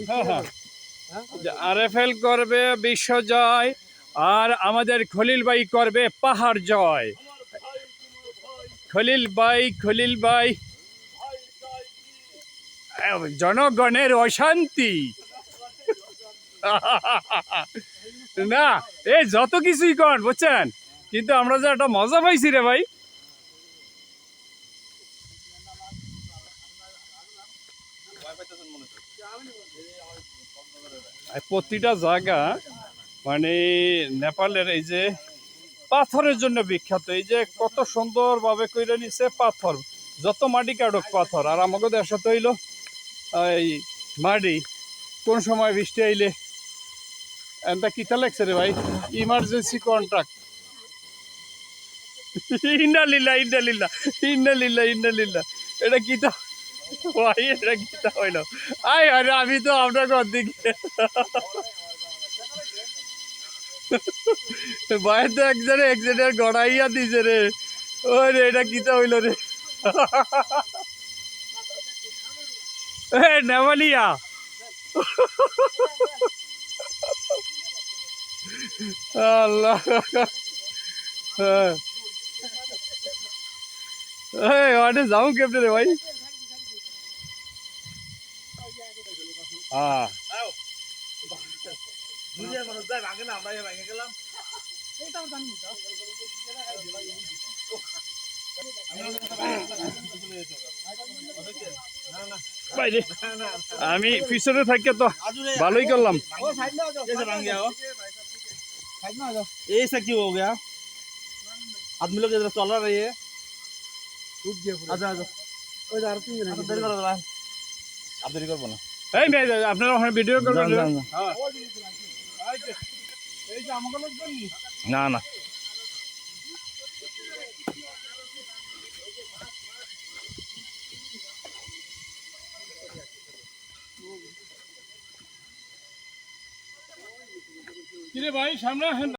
হ্যাঁ হ্যাঁ আরএফএল করবে বিশ্বজয়, আর আমাদের খলিল ভাই করবে পাহাড় জয়। খলিল ভাই জনগণের অশান্তি। না এই যত কিছুই কন বুঝছেন, কিন্তু আমরা যে একটা মজা পাইছি রে ভাই। প্রতিটা জায়গা মানে নেপালের এই যে পাথরের জন্য বিখ্যাত। এই যে কত সুন্দর ভাবে কইরা নিছে পাথর, যত মাটি কাটক পাথর। আর আমাকে দেশে তো হইলো এই মাটি, কোন সময় বৃষ্টি আইলে এটা কিতা লাগছে রে ভাই, ইমার্জেন্সি কন্ট্রাক্ট। ইন্নালিল্লাহ ইন্নালিল্লাহ ইন্নালিল্লাহ ইন্নালিল্লাহ, এটা কিতা ভাই, এটা কিতা হইলো? আয় আরে আমি তো আপনার ঘর দিকে ভাই তো একজনের গড়াইয়া দিছে রে। ওই রে এটা কিতা হইলো রে? নেমালিয়া আল্লাহ। যাও কেমনে রে ভাই? হ্যাঁ আমি পিছনে থাকি তো ভালোই করলাম। ऐसा क्यों हो गया? आदमी लोग इधर चल रही है। आजा आजा देरी करो जरा। आप देरी करबो ना। এই মেয়ে আপনারা ওখানে ভিডিও করবেন না না কিরে ভাই সামনে আসেন।